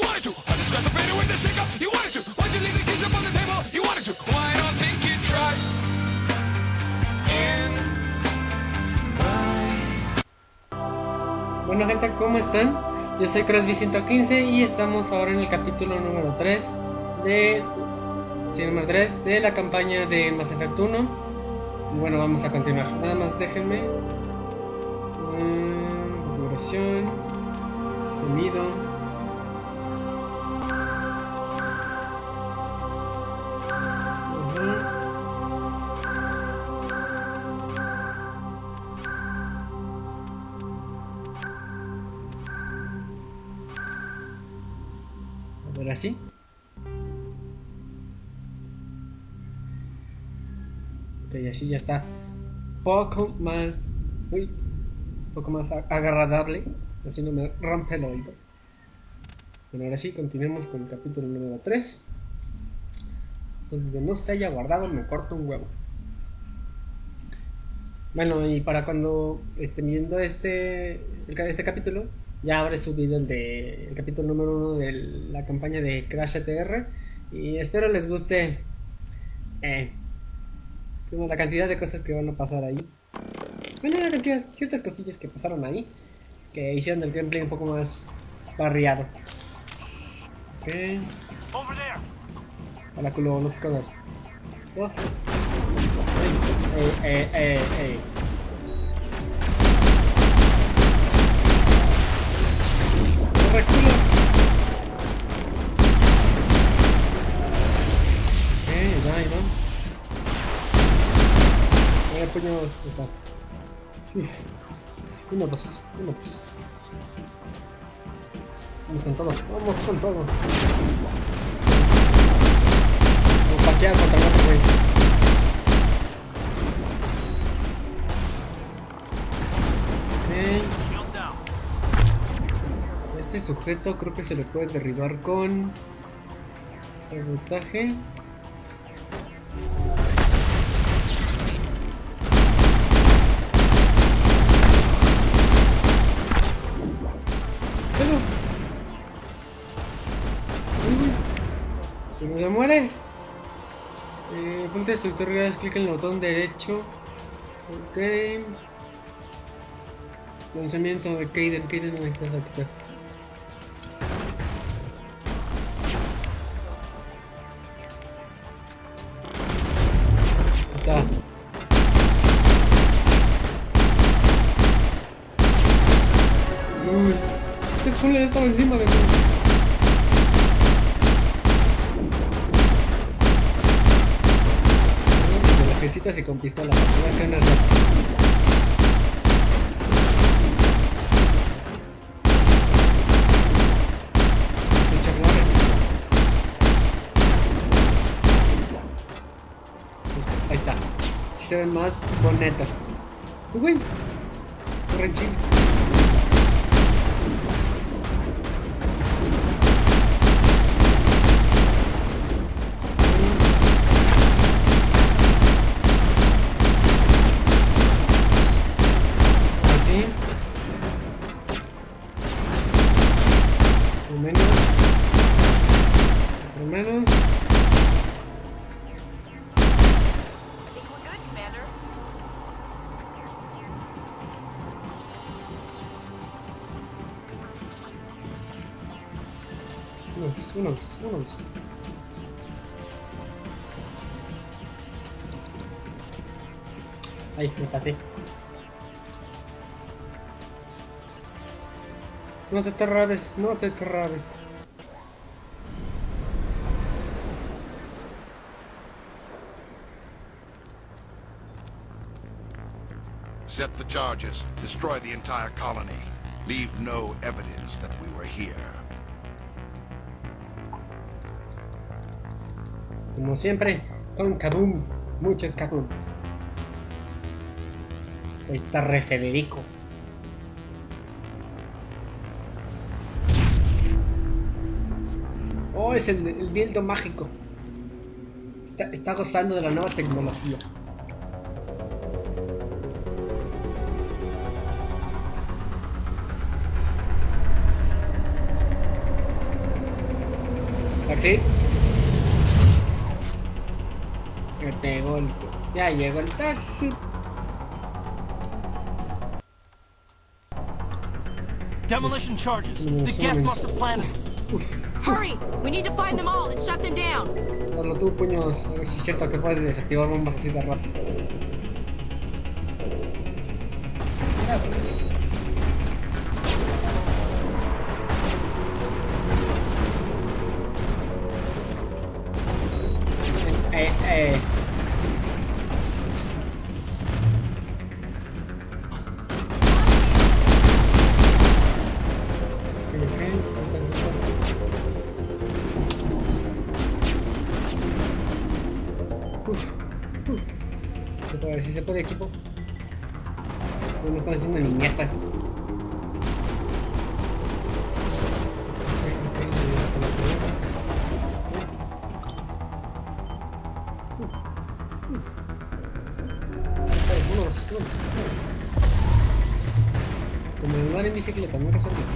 wanted to. I discussed the fader with the shake up. You wanted to. Why'd you leave the keys up on the table? You wanted to. Why don't think you trust in my... Bueno, gente, ¿cómo están? Yo soy Crosby115 y estamos ahora en el capítulo número 3 número 3 de la campaña de Mass Effect 1. Y bueno, vamos a continuar. Nada más déjenme. Configuración. Sonido. A ver, así. Y así ya está poco más agradable, así no me rompe el oído. Bueno, ahora sí, continuemos con el capítulo número 3. Donde no se haya guardado me corto un huevo. Bueno, y para cuando esté viendo este capítulo, ya habré subido el capítulo número 1 de la campaña de Crash ETR. Y espero les guste la cantidad de cosas que van a pasar ahí. Bueno, ciertas cosillas que pasaron ahí, que hicieron el gameplay un poco más variado. Ok. Hola, culo, no te escondas. Oh. Ey. Corre, culo. Ahí va. Puños, uno, dos. Vamos con todo. Vamos paquear contra el otro güey. Este sujeto creo que se le puede derribar con sabotaje. Que no se muere. Punto destructor, clic en el botón derecho. Ok. Lanzamiento de Kaiden, ¿dónde estás? Aquí está. Ahí está. Uy, ese culo estaba encima de mí. Y con pistola, acá no es rata. Estos chorrones. Ahí está. Si se ve más bonito. Uy, güey. Corren chingo. Unos. Ay, me pasé. No te trabes. Set the charges. Destroy the entire colony. Leave no evidence that we were here. Como siempre, con kabooms, muchos kabooms. Ahí está Re Federico. Oh, es el dildo mágico. Está gozando de la nueva tecnología. Taxi. Ya llegó el taxi. Demolition charges. The gas must have planted. Hurry! We need to find them all and shut them down. Hazlo tú, puños. A ver si es cierto que puedes desactivar bombas así de rápido. Eh. Si se puede, equipo. No me están haciendo ni mierdas. Como andar en bicicleta, nunca se olvida.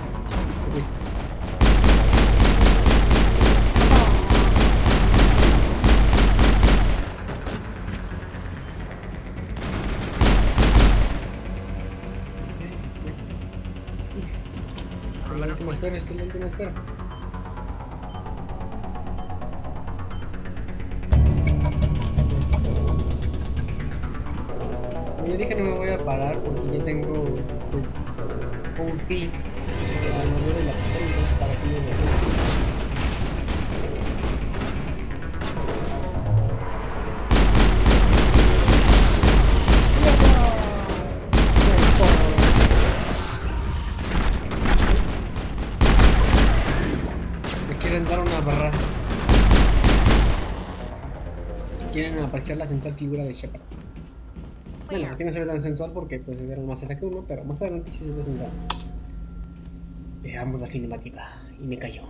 Esta es la última espera, esta es la última espera. Como ya dije, no me voy a parar porque ya tengo pues ulti a la de la pistola, entonces para que no me quieren dar una barra. Quieren apreciar la sensual figura de Shepard. Bueno, aquí no se ve tan sensual porque pues era más efecto 1, pero más adelante sí se ve sensual. Veamos la cinemática. Y me cayó.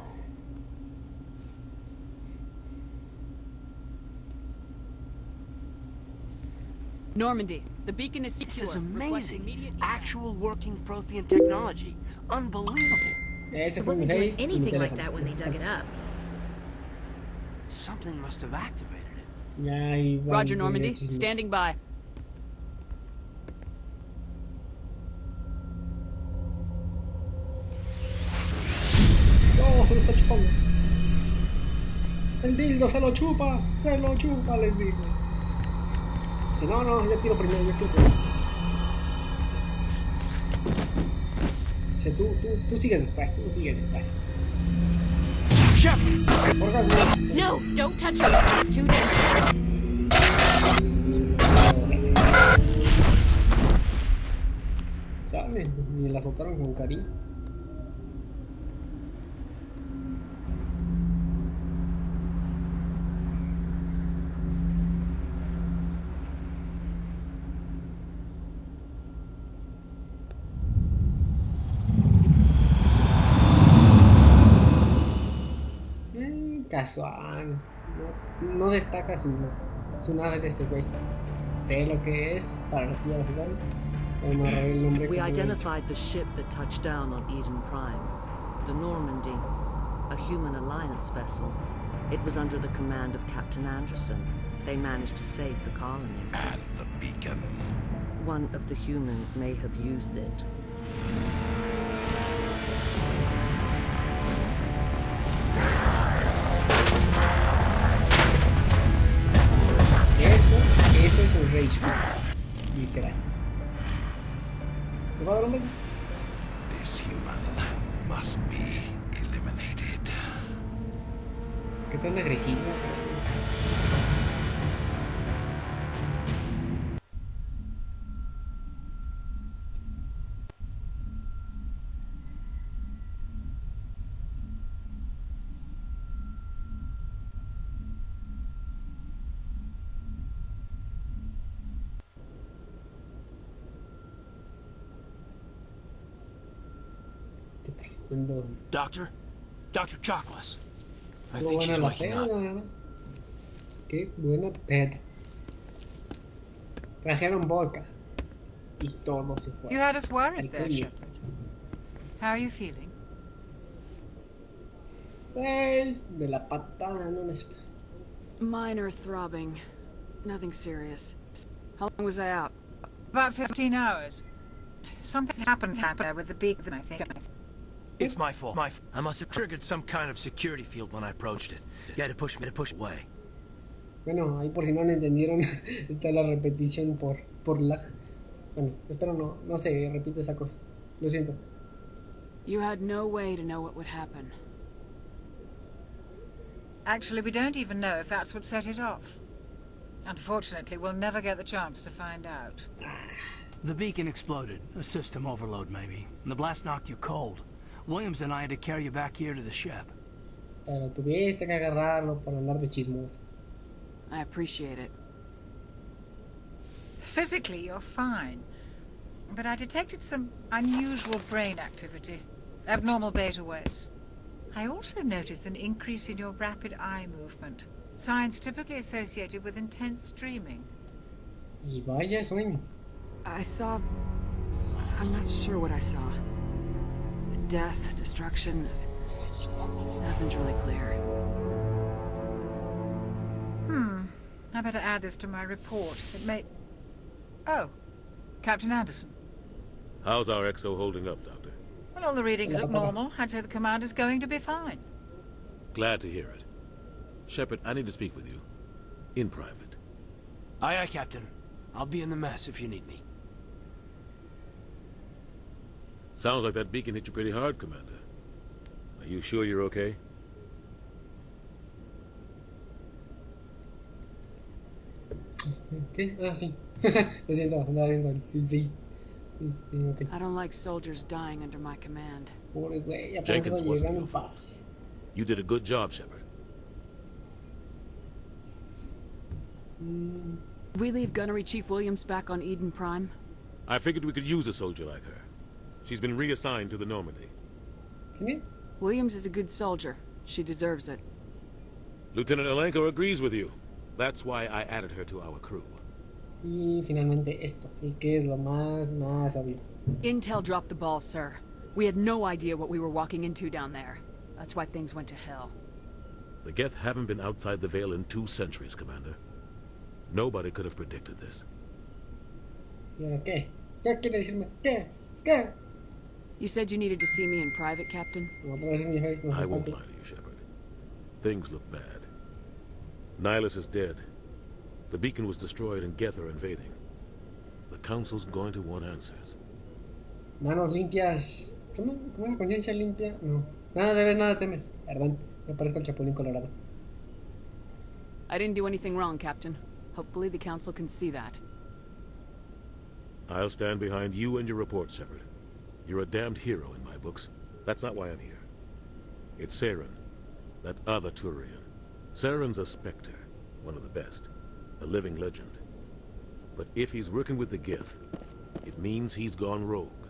Normandy, the beacon is secure. This is Request amazing. immediate Actual working Prothean technology. Unbelievable. Ese It fue mi wasn't doing face y mi anything like teléfono. that when they dug it up. Something must have activated it. Ya iba Roger, el Normandy, chisme. standing by. No, se lo está chupando. El dildo se lo chupa, les dije. Dice, no, yo tiro primero, Dice, tú sigues después, Shepard! Orgasmo. No, don't touch it. It's too dangerous. Chale, ni la soltaron con cariño. Casual. No destaca su nave de ese güey. Sé lo que es para los que ya lo jugaron. Pero no agarré el nombre. We como identified the ship that touched down on Eden Prime, the Normandy, a human alliance vessel. It was under the command of Captain Anderson. They managed to save the colony. And the beacon. One of the humans may have used it. Eso es un rage quit, literal. ¿Me va a dar un beso? This human must be eliminated. ¿Qué tan agresivo? Qué profundo. Doctor? Dr. Chocolates. I Qué think buena she's la waking peda, up. ¿verdad? Qué buena peda. Trajeron vodka y todo se fue. You had us worried there, Alcohol. Shepard. How are you feeling? Pues, de la patada, no, no es cierto. Minor throbbing. Nothing serious. How long was I out? About 15 hours. Something happened there with the beacon, I think. It's my fault. I must have triggered some kind of security field when I approached it. You had to push away. Bueno, ahí por si no lo entendieron, está la repetición por lag. Bueno, espero no se repite esa cosa. Lo siento. You had no way to know what would happen. Actually, we don't even know if that's what set it off. Unfortunately, we'll never get the chance to find out. The beacon exploded. A system overload, maybe. And the blast knocked you cold. Williams and I had to carry you back here to the ship. Pero tuviste que agarrarlo por andar de chismoso. I appreciate it. Physically, you're fine. But I detected some unusual brain activity. Abnormal beta waves. I also noticed an increase in your rapid eye movement. Signs typically associated with intense dreaming. Y vaya sueño. I saw... I'm not sure what I saw. Death, destruction... Nothing's really clear. I better add this to my report. It may... Oh, Captain Anderson. How's our XO holding up, Doctor? Well, all the readings look normal. I'd say the commander's going to be fine. Glad to hear it. Shepard, I need to speak with you. In private. Aye, aye, Captain. I'll be in the mess if you need me. Sounds like that beacon hit you pretty hard, Commander. Are you sure you're okay? ¿Qué? Ah, sí. Lo siento, andaba viendo el face. Okay. I don't like soldiers dying under my command. Pobre güey, apenas Jenkins iba wasn't llegando your en fault. paz. You did a good job, Shepard. We leave Gunnery Chief Williams back on Eden Prime? I figured we could use a soldier like her. She's been reassigned to the Normandy. ¿Qué? Williams is a good soldier. She deserves it. Lieutenant Alenko agrees with you. That's why I added her to our crew. Y finalmente esto. ¿Y qué es lo más obvio? Intel dropped the ball, sir. We had no idea what we were walking into down there. That's why things went to hell. The Geth haven't been outside the Veil in 2 centuries, Commander. Nobody could have predicted this. ¿Y ahora qué? ¿Qué quiere decirme? ¿Qué? You said you needed to see me in private, Captain? Otra vez es mi face, no sé I won't cuánto. lie to you, Shepard. Things look bad. Nihilus is dead. The beacon was destroyed and Geth are invading. The Council's going to want answers. Manos limpias. ¿Cómo una conciencia limpia? No. Nada debes, nada temes. Perdón, me parezco el Chapulín Colorado. I didn't do anything wrong, Captain. Hopefully the Council can see that. I'll stand behind you and your report, Shepard. You're a damned hero in my books. That's not why I'm here. It's Saren, that other Turian. Saren's a Spectre, one of the best. A living legend. But if he's working with the Geth, it means he's gone rogue.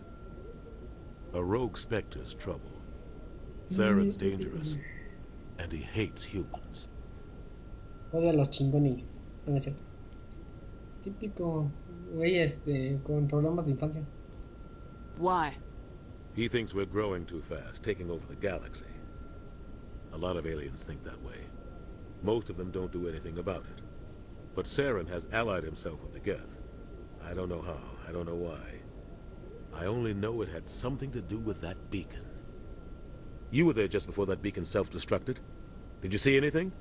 A rogue Spectre's trouble. Saren's dangerous, and he hates humans. Odia a los chingones. No es cierto. Típico güey con problemas de infancia. Why? He thinks we're growing too fast, taking over the galaxy. A lot of aliens think that way. Most of them don't do anything about it. But Saren has allied himself with the Geth. I don't know how, I don't know why. I only know it had something to do with that beacon. You were there just before that beacon self-destructed. Did you see anything?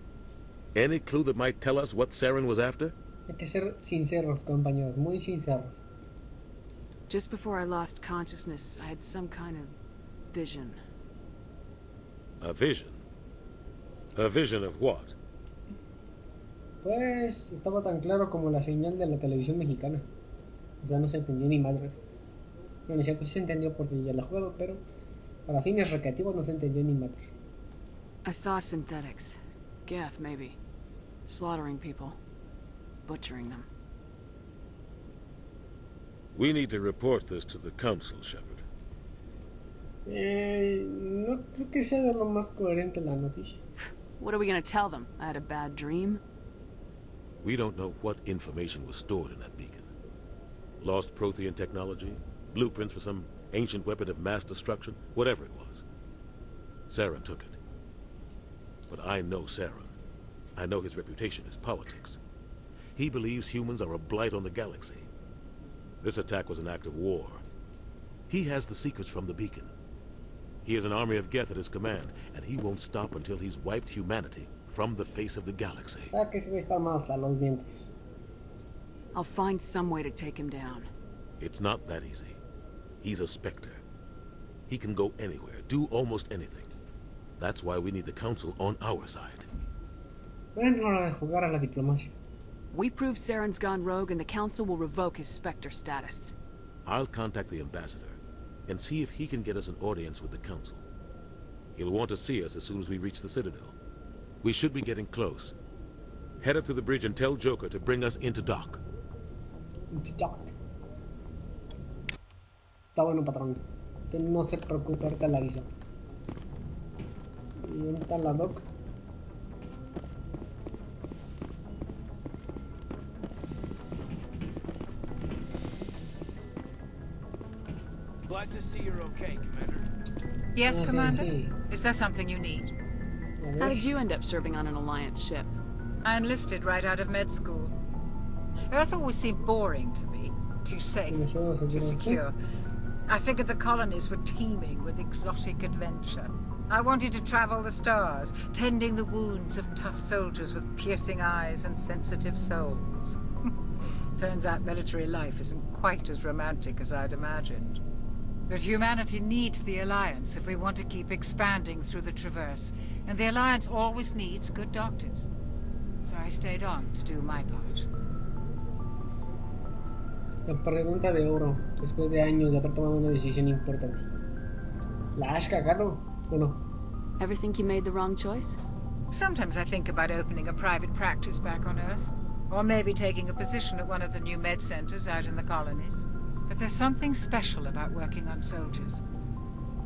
Any clue that might tell us what Saren was after? Hay que ser sinceros, compañeros, muy sinceros. Just before I lost consciousness, I had some kind of vision. A vision? A vision of what? Pues estaba tan claro como la señal de la televisión mexicana. O sea, no se entendía ni madres. No, es cierto, sí se entendió porque ya la jugado, pero para fines recreativos no se entendió ni madres. I saw synthetics. Geth, maybe. Slaughtering people. Butchering them. We need to report this to the Council, Shepard. No creo que sea de lo más coherente la noticia. What are we gonna tell them? I had a bad dream? We don't know what information was stored in that beacon. Lost Prothean technology? Blueprints for some ancient weapon of mass destruction? Whatever it was. Saren took it. But I know Saren. I know his reputation is politics. He believes humans are a blight on the galaxy. This attack was an act of war. He has the secrets from the beacon. He has an army of Geth at his command, and he won't stop until he's wiped humanity from the face of the galaxy. O sea que ese güey está más a los dientes. I'll find some way to take him down. It's not that easy. He's a Spectre. He can go anywhere, do almost anything. That's why we need the Council on our side. Bueno, hora de jugar a la diplomacia. We prove Saren's gone rogue and the Council will revoke his Spectre status. I'll contact the ambassador and see if he can get us an audience with the Council. He'll want to see us as soon as we reach the Citadel. We should be getting close. Head up to the bridge and tell Joker to bring us into dock. Into dock. Está bueno, patrón. No se preocupe, ahorita la aviso. ¿Y dónde está la dock? Glad to see you're okay, Commander. Yes, Ah, sí, Commander? sí. Is there something you need? A How ver. did you end up serving on an Alliance ship? I enlisted right out of med school. Earth always seemed boring to me. Too safe, too secure. I figured the colonies were teeming with exotic adventure. I wanted to travel the stars, tending the wounds of tough soldiers with piercing eyes and sensitive souls. Turns out military life isn't quite as romantic as I'd imagined. But humanity needs the Alliance if we want to keep expanding through the Traverse, and the Alliance always needs good doctors. So I stayed on to do my part. La pregunta de oro, después de años de haber tomado una decisión importante. ¿La has cagado o no? Ever think you made the wrong choice? Sometimes I think about opening a private practice back on Earth, or maybe taking a position at one of the new med centers out in the colonies. But there's something special about working on soldiers.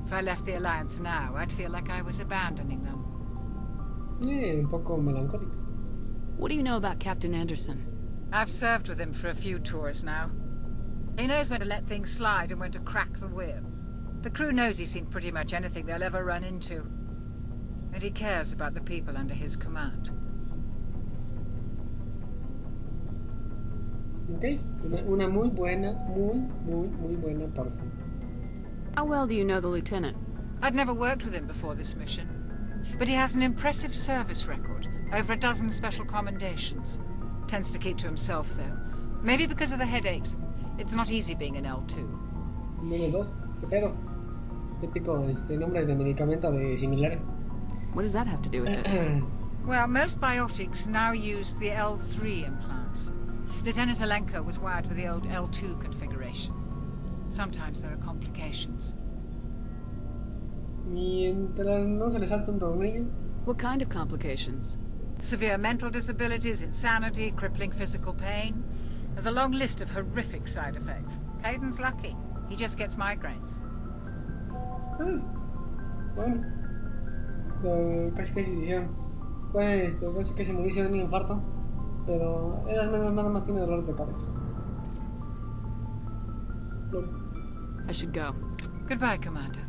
If I left the Alliance now, I'd feel like I was abandoning them. Un poco melancólico. What do you know about Captain Anderson? I've served with him for a few tours now. He knows when to let things slide and when to crack the whip. The crew knows he's seen pretty much anything they'll ever run into. And he cares about the people under his command. Ok, una muy buena persona. How well do you know the lieutenant? I'd never worked with him before this mission. But he has an impressive service record, over a dozen special commendations. Tends to keep to himself, though. Maybe because of the headaches. It's not easy being an L2. Número 2, ¿qué pedo? Típico nombre de medicamento de similares. What does that have to do with it? Well, most biotics now use the L3 implants. Lieutenant Alenko was wired with the old L2 configuration. Sometimes there are complications. Mientras no se le salta un tornillo. What kind of complications? Severe mental disabilities, insanity, crippling physical pain. There's a long list of horrific side effects. Caden's lucky. He just gets migraines. Bueno. Casi dijeron. Pues casi morirse de un infarto. Pero él al menos nada más tiene dolores de cabeza. I should go. Goodbye, Commander.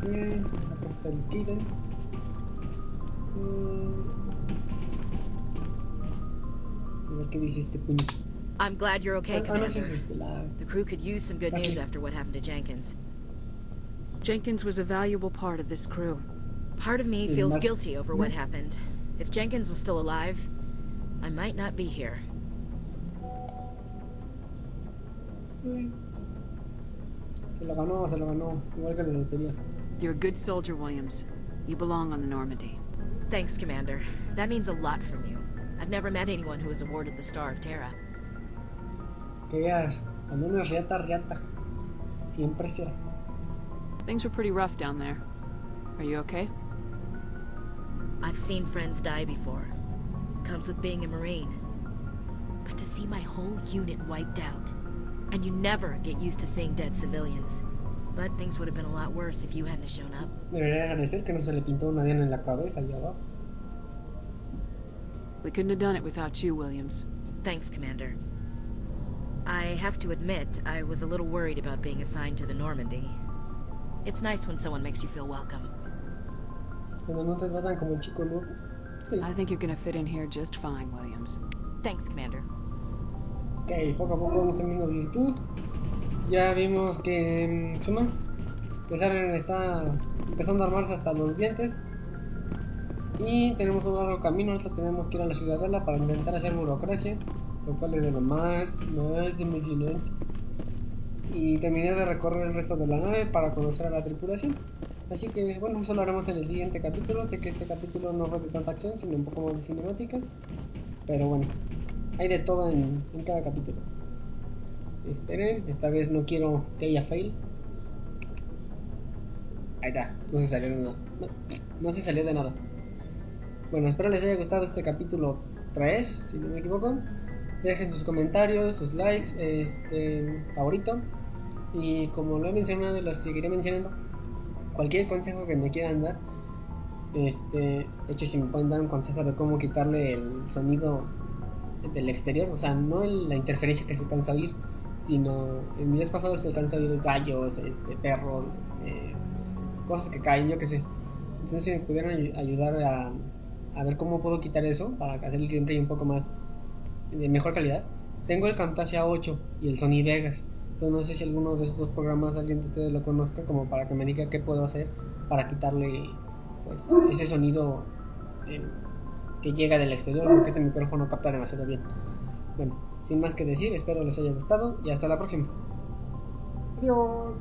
Acá está el Kiden. A ver qué dice este puño. I'm glad you're okay, No Commander. sé si es la... The crew could use some good Okay. news after what happened to Jenkins. Jenkins was a valuable part of this crew. Part of me Yeah, feels that's- guilty over what happened. If Jenkins was still alive, I might not be here. Se lo ganó. Igual que la lotería. You're a good soldier, Williams. You belong on the Normandy. Thanks, Commander. That means a lot from you. I've never met anyone who was awarded the Star of Terra. Que veas, cuando uno es riata. Siempre será. Things were pretty rough down there. Are you okay? I've seen friends die before. Comes with being a Marine. But to see my whole unit wiped out, and you never get used to seeing dead civilians. But things would have been a lot worse if you hadn't shown up. Debería agradecer que no se le pintó una diana en la cabeza allá abajo. We couldn't have done it without you, Williams. Thanks, Commander. I have to admit, I was a little worried about being assigned to the Normandy. It's nice when someone makes you feel welcome. Cuando no te tratan como el chico nuevo. Sí. I think you're gonna fit in here just fine, Williams. Thanks, Commander. Ok, poco a poco vamos teniendo virtud. Ya vimos que Suma, que Saren está empezando a armarse hasta los dientes. Y tenemos un largo camino. Ahorita tenemos que ir a la ciudadela para intentar hacer burocracia, lo cual es de lo más emocionante. Y terminar de recorrer el resto de la nave para conocer a la tripulación. Así que bueno, eso lo haremos en el siguiente capítulo. Sé que este capítulo no fue de tanta acción, sino un poco más de cinemática. Pero bueno, hay de todo en cada capítulo. Esperen, esta vez no quiero que haya fail. Ahí está, no se salió de nada. No se salió de nada. Bueno, espero les haya gustado este capítulo 3, si no me equivoco. Dejen sus comentarios, sus likes, favorito. Y como lo he mencionado y lo seguiré mencionando, cualquier consejo que me quieran dar, de hecho si me pueden dar un consejo de cómo quitarle el sonido del exterior, o sea, no la interferencia que se alcanza a oír, sino en videos pasados se alcanza a oír gallos, perros, cosas que caen, yo que sé. Entonces si me pudieran ayudar a ver cómo puedo quitar eso para hacer el gameplay un poco más de mejor calidad. Tengo el Camtasia 8 y el Sony Vegas. Entonces no sé si alguno de estos dos programas alguien de ustedes lo conozca, como para que me diga qué puedo hacer para quitarle pues ese sonido que llega del exterior, porque este micrófono capta demasiado bien. Bueno, sin más que decir, espero les haya gustado y hasta la próxima. Adiós.